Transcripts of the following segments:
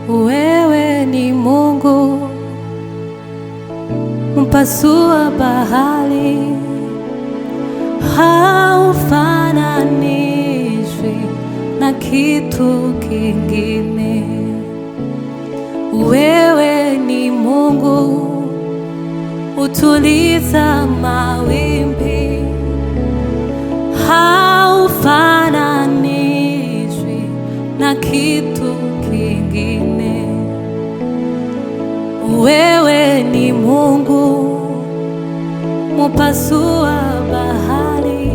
Wewe ni Mungu mpasua bahari, haufananishwi na kitu kingine. Wewe ni Mungu utuliza mawimbi, haufananishwi na kitu kingine. Wewe ni Mungu mupasua bahari,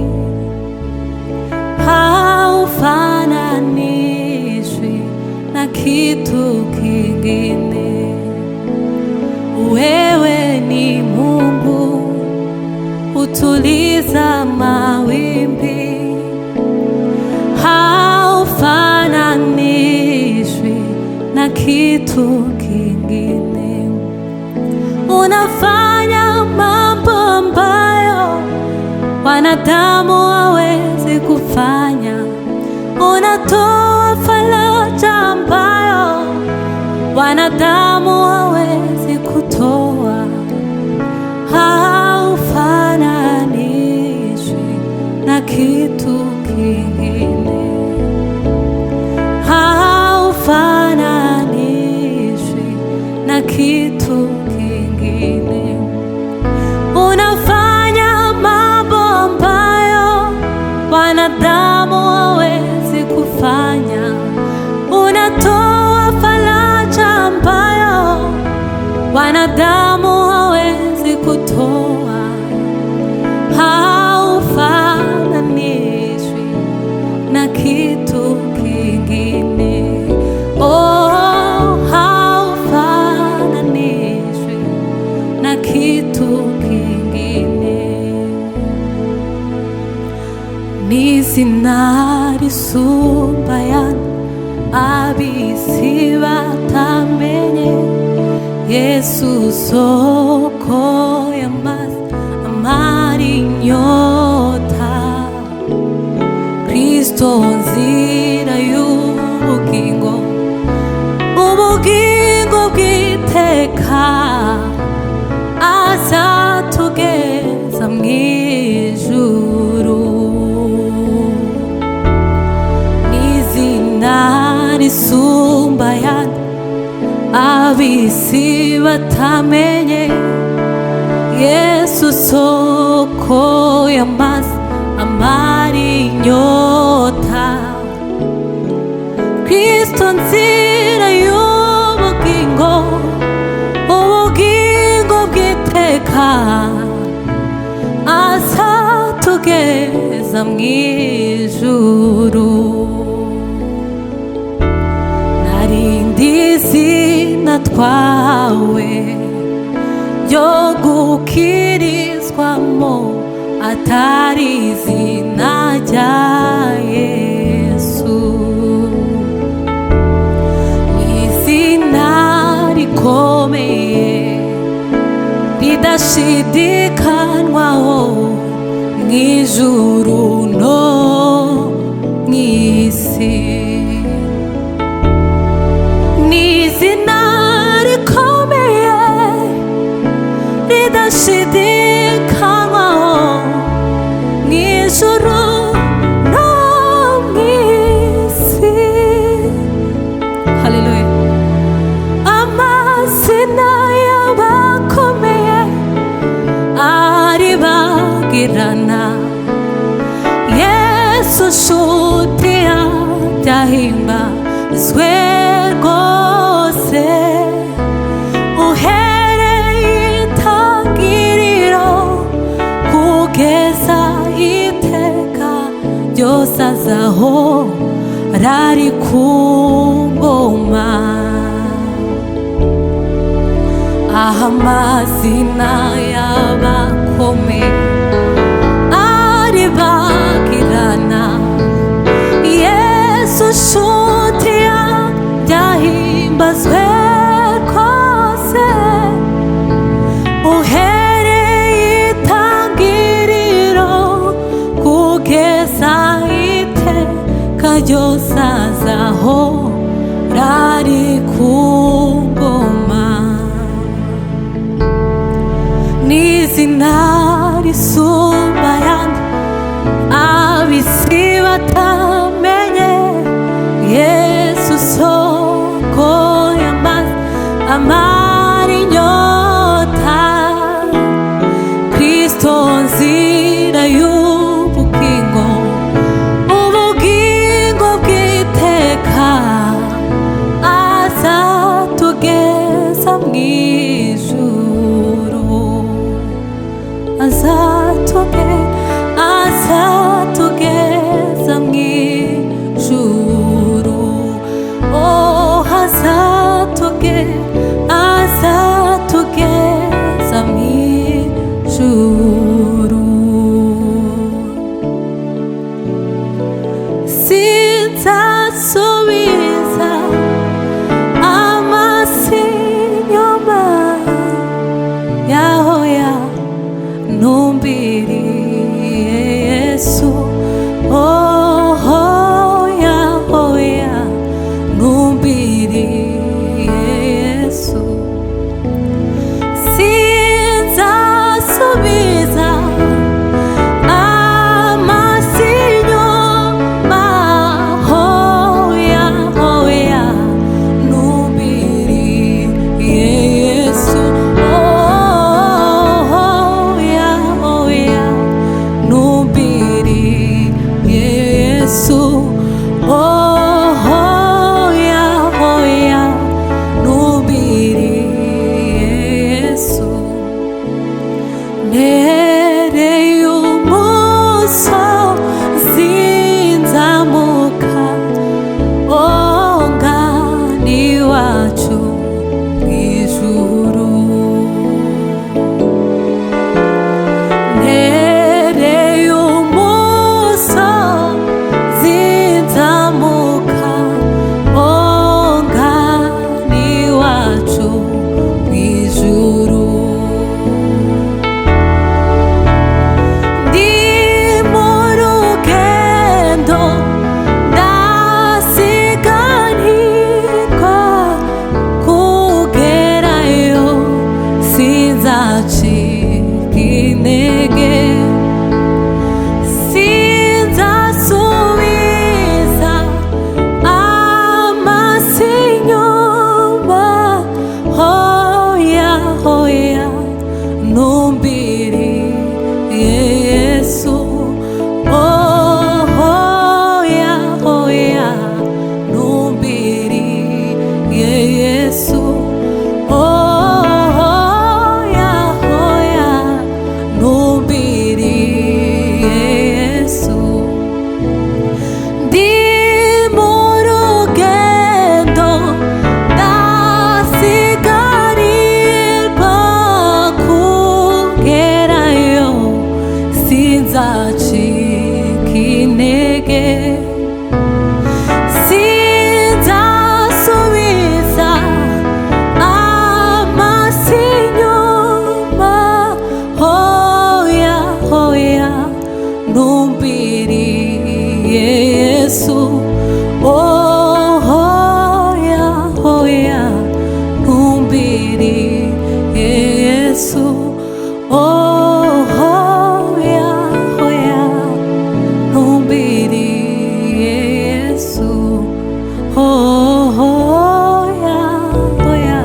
haufananishwi na kitu kingine. Wewe ni Mungu utuliza mawimbi, haufananishwi na kitu kingine. Unafanya mambo ambayo wanadamu hawezi kufanya. Unatoa faraja ambayo wanadamu hawezi kutoa. Haufananishwi na kitu kingine. Haufananishwi na kitu kingine. Unafanya mambo ambayo wanadamu hawezi kufanya. Unatoa faraja ambayo wanadamu hawezi kutoa. Haufananishwi na kitu kingine. Oh, haufananishwi na kitu kingine. N'izina risumba ayandi ab'isi batamenye, Yesu soko y'amazi amara inyota, Kristo nzira y'ubugingo, ubugingo bw'iteka, azatugeza mw'ijuru. N'izina risumba ayandi ab'isi batamenye, Yesu soko y'amazi amara inyota, Kristo nzira y'ubugingo, ubugingo bw'iteka, azatugeza mw'ijuru. Narindi izina twawe ryo gukirizwamo atari izina rya Yesu. Izina rikomeye ridashidikanywaho mw'ijuru no mw'isi. N'izina rikomeye ridashidikanywaho mw'ijuru no mw'isi. Haleluya. Amazina y'abakomeye aribagirana, Yesu nshuti yanjye ahimbazwe rwose. Uhereye itangiriro kugeza iteka ryose azahora ari ku ngoma. Amazina y'abakomeye aribagirana, Yesu nshuti yanjye ahimbazwe rwose. Uhereye itangiriro kugeza iteka ryose azahora ari ku amara inyota. Kristo nzira y'ubugingo, ubugingo bw'iteka, azatugeza mw'ijuru, azatugeza mw'ijuru. Oh, azatugeza mw'ijuru. Sinzasubiza amaso inyuma, yahoya ntumbiriye Yesu. Oh, hoya hoya ntumbiriye Yesu. Sinzasubiza amaso inyuma, hoya hoya ntumbiriye Yesu. Oh, hoya hoya ntumbiriye Yesu. Oh, hoya hoya ntumbiriye Yesu. Nereye umusozi nzamuka, ngana iwacu mw'ijuru. Nereye umusozi nzamuka, ngana iwacu mw'ijuru. Ndi mu rugendo ndasiganirwa, kugerayo sinzacika intege. Sinzasubiza amaso inyuma, hoya hoya ntumbiriye Yesu. Oh, hoya hoya ntumbiriye Yesu. Oh, hoya hoya ntumbiriye Yesu. Ndi mu rugendo ndasiganirwa, kugerayo sinzacika intege. Sinzasubiza amaso inyuma, hoya hoya ntumbiriye Yesu. Oh, hoya hoya ntumbiriye Yesu. Oh, hoya hoya ntumbiriye Yesu. Oh, hoya hoya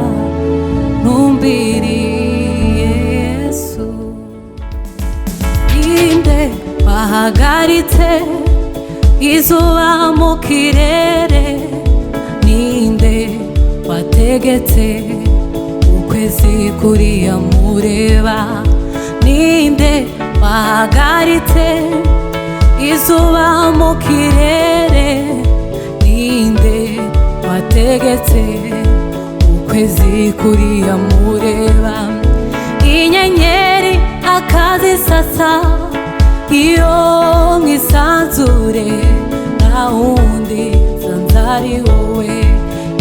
ntumbiriye Yesu. Ninde wahagaritse izuba mu kirere? Ninde wategetse ukwezi kuriya mureba? Ninde wahagaritse izuba mu kirere? Ninde wategetse ukwezi kuriya mureba? Inyenyeri akazisasa iyo mwisanzure, nta wundi nsanze ari wowe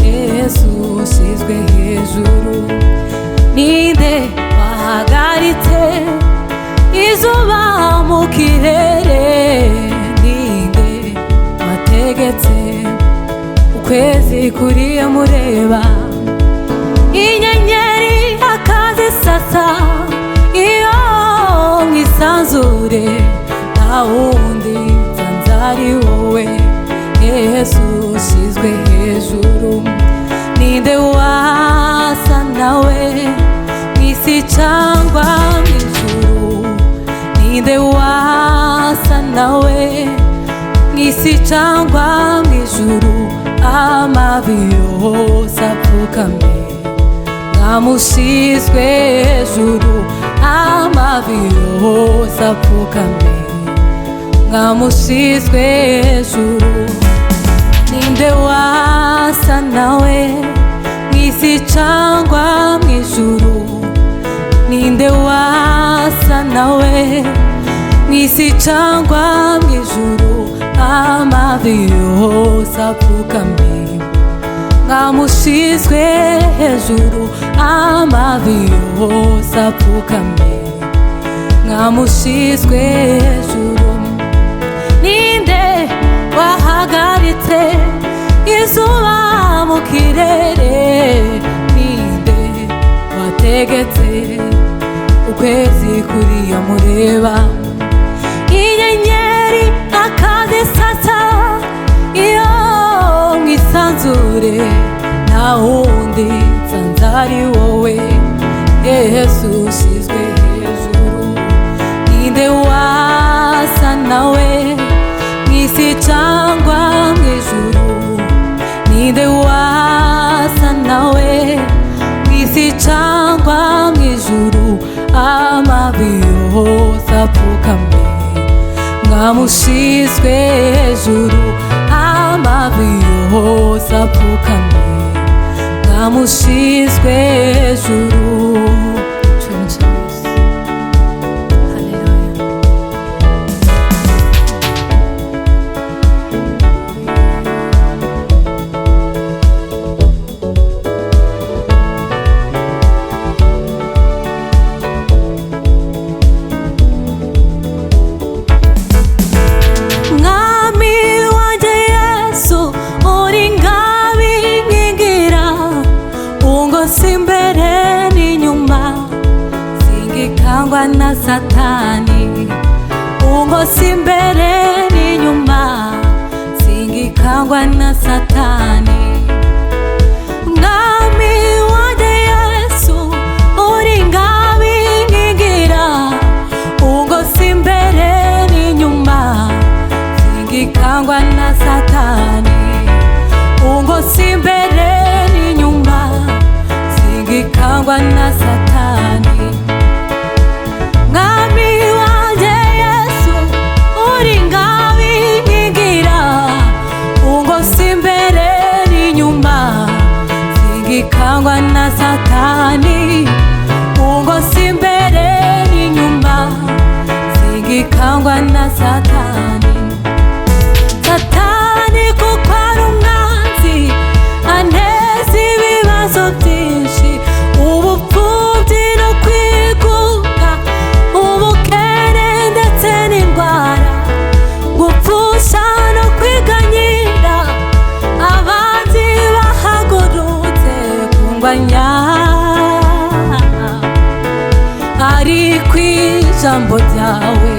Yesu ushyizwe hejuru. Ninde wahagaritse izuba mu kirere? Ninde wategetse ukwezi kuriya mureba? Inyenyeri akazisasa iyo mwisanzure, nta wundi nsanze ari wowe Yesu ushyizwe hejuru. Ninde wasa nawe mw'isi cyangwa mw'ijuru? Ninde wasa nawe mw'isi cyangwa mw'ijuru? Amavi yose apfukamye mwamushyizwe hejuru. Amavi yose apfukamye mwamushyizwe hejuru. Ninde wasa nawe mw'isi cyangwa mw'ijuru? Ninde wasa nawe mw'isi cyangwa mw'ijuru? Amavi yose apfukamye mwamushyizwe hejuru. Amavi yose apfukamye mwamushyizwe hejuru. Ninde wahagaritse izuba mu kirere? Ninde wategetse ukwezi kuriya mureba? Inyenyeri akazisasa iyo mwisanzure, nta wundi nsanze ari wowe Yesu ushyizwe hejuru. Ninde wasa nawe mw'isi cyangwa mw'ijuru? Ninde wasa nawe mw'isi cyangwa mw'ijuru? Amavi yose apfukamye mwamushyizwe hejuru. Amavi yose apfukamye mwamushyizwe hejuru. Na Satani ungosi imbere n'inyuma, singikangwa na Satani. Mwami wanjye Yesu uri ingabe inkingira, ungosi imbere n'inyuma, singikangwa na Satani. Ungosi imbere n'inyuma, singikangwa na Satani. Mwami wanjye Yesu uri ingabe inkingira, ungosi imbere n'inyuma, singikangwa na Satani. Ungosi imbere n'inyuma, singikangwa na Satani. Satani kuko ari umwanzi anteza ibibazo byinshi, ubupfubyi no kwiguka, ubukene ndetse n'indwara, gupfusha no kwiganyira. Abanzi bahagurutse kundwanya, ariko ijambo ryawe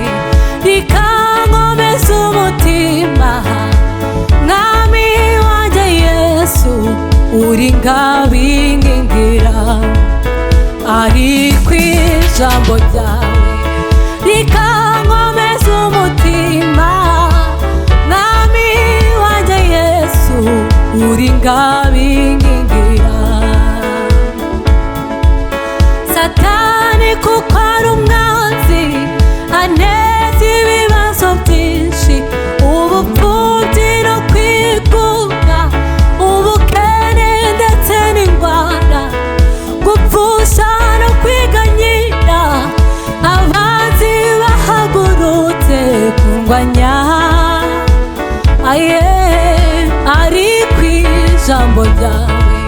rikankomeza umutima. Mwami wanjye Yesu uri ingabe inkingira, ariko ijambo ryawe rikankomeza umutima. Mwami wanjye Yesu uri ingabe inkingira. Satani kuko ari umwanzi anteza ibibazo byinshi, ubupfubyi no kwiguka, ubukene ndetse n'indwara, gupfusha no kwiganyira. Abanzi bahagurutse kundwanya, ariko ijambo ryawe